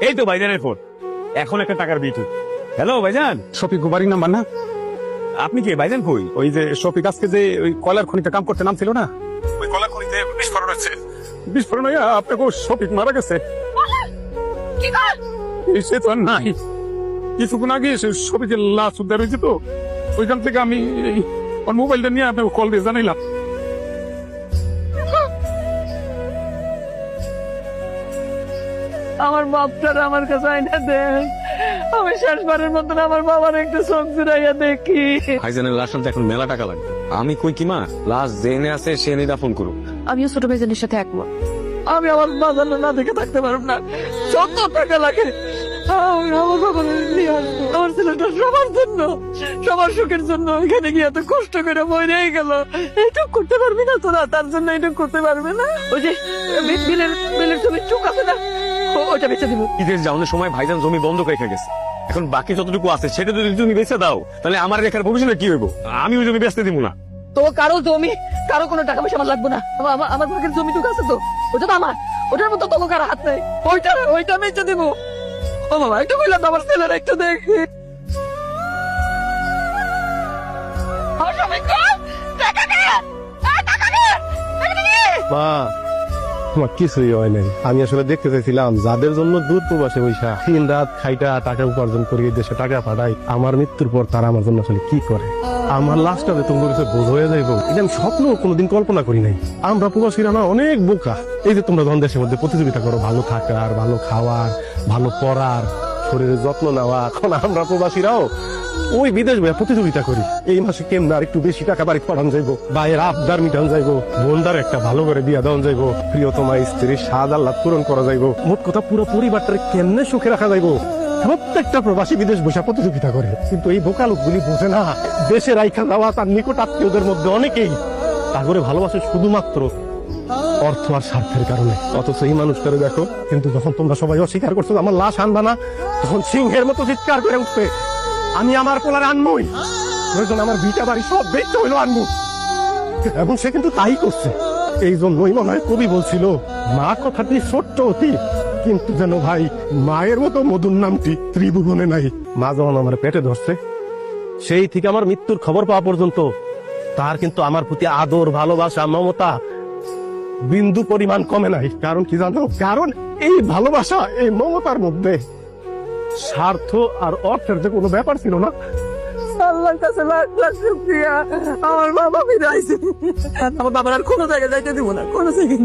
এই তো ভাইজানের ফোন, এখন একটা টাকার বিল। হ্যালো ভাইজান। শফিক বাড়ির নাম্বার না? আপনি কে ভাইজান? কই? ওই যে শফিক আজকে যে ওই কয়লার খনিতে কাম করতে নাম ছিল না, ওই কয়লার খনিতে বিস্ফোরণ হচ্ছে। বিস্ফোরণ হইয়া আপনাকে শফিক মারা গেছে। সে তো আর নাই, কিছুক্ষণ আগে শফিকের লাশ উদ্ধার হয়েছে, তো ওইখান থেকে আমি মোবাইলটা নিয়ে আপনাকে কল দিয়ে জানাইলাম। আমার বাপটার আমার কাছে আইনা দেন, আমি শেষবারের মতন আমার বাবার একটু চোখ জুড়াইয়া দেখি। ভাইজানের লাশ আনতে এখন মেলা টাকা লাগবে। আমি কই কি মা, লাশ জেনে আছে সে নিয়ে ফোন করুক। আমিও ছোট ভাইজানের সাথে একমত। আমি আমার বাজার না দেখে থাকতে পারব না, যত টাকা লাগে আমি আমার বাবার নিয়ে আসবো। আমার ছেলেটা সবার জন্য, সবার সুখের জন্য এখানে গিয়ে এত কষ্ট করে মরে গেল। এইটুক করতে পারবি না তোরা? তার জন্য এইটুক করতে পারবে না? ওই যে বিলের ছবি চুক আছে না, ওইটা বেঁচে দিব। ঈদের যাওয়ানোর সময় ভাইজান জমি বন্ধক রেখে গেছে, এখন বাকি যতটুকু আছে সেটা যদি তুমি বেঁচে দাও, তাহলে আমার রেখার ভবিষ্যতে কি হইব? আমি ওই জমি বেচতে দিব না। তো কারো জমি, কারো কোনো টাকা পয়সা আমার লাগবে না। আমার ভাগের জমিটুকু আছে তো, ওটা তো আমার, ওটার মতো তোকে কারো হাত নেই। ওইটা বেঁচে দিব। ও বাবা, একটু বললাম আমার ছেলেরা একটু দেখি। মা, তোমার কিছুই হয় নাই। আমি আসলে দেখতে চাইছিলাম যাদের জন্য দূর প্রবাসে বৈশা দিন রাত খাইটা টাকা উপার্জন করি, দেশে টাকা পাঠাই, আমার মৃত্যুর পর তারা আমার জন্য আসলে কি করে। আমার লাশটা যে তোমার কাছে বোঝ হয়ে যাইব, এটা আমি স্বপ্ন কোনোদিন কল্পনা করি নাই। আমরা প্রবাসীরা না অনেক বোকা। এই যে তোমরা যখন দেশের মধ্যে প্রতিযোগিতা করো ভালো থাকার, ভালো খাওয়ার, ভালো পড়ার, শরীরের যত্ন নেওয়া, এখন আমরা প্রবাসীরাও ওই বিদেশ বইয়া প্রতিযোগিতা করি। এই মাসে কেমন আর একটু বেশি টাকা বাড়ি পড়ান যাইবো, ভাইয়ের আবদার মিটান যাইবো, বোনদার একটা ভালো করে বিয়া দেওয়ান যাইবো, প্রিয়তমা স্ত্রীর স্বাদ আহ্লাদ পূরণ করা যাইবো। মোট কথা পুরো পরিবারটাকে কেমনে সুখে রাখা যাইবো, প্রত্যেকটা প্রবাসী বিদেশ বসে প্রতিযোগিতা করে। কিন্তু এই বোকা লোকগুলি বোঝে না, দেশে রাইখা যাওয়া তার নিকট আত্মীয়দের মধ্যে অনেকেই তাগরে ভালোবাসে শুধুমাত্র অর্থ আর স্বার্থের কারণে। অথচ এই মানুষটারে দেখো, কিন্তু যখন তোমরা সবাই অস্বীকার করছো আমার লাশ আনবা না, তখন সিংহের মতো চিৎকার করে উঠবে, আমি আমার পোলার আনবই, প্রয়োজন আমার ভিটা বাড়ি সব বেচতে হইলো আনবো। এবং সে কিন্তু তাই করছে। এই জন্যই মনে হয় কবি বলছিল, মা কথাটি ছোট্ট অতি, কিন্তু যেন ভাই মায়ের মতো মধুর নামটি ত্রিভুবনে নাই। মা যখন আমার পেটে ধরছে, সেই থেকে আমার মৃত্যুর খবর পাওয়া পর্যন্ত তার কিন্তু আমার প্রতি আদর, ভালোবাসা, মমতা বিন্দু পরিমাণ কমে নাই। কারণ কি জানো? কারণ এই ভালোবাসা, এই মমতার মধ্যে স্বার্থ আর অর্থের যে কোনো ব্যাপার ছিল না। আল্লাহর কাছে লাখ লাখ শুকরিয়া, আমার বাবা ফিরে আইছে। আমার বাবার আর কোনো জায়গায় যাইতে দিব না, কোনো জায়গায়।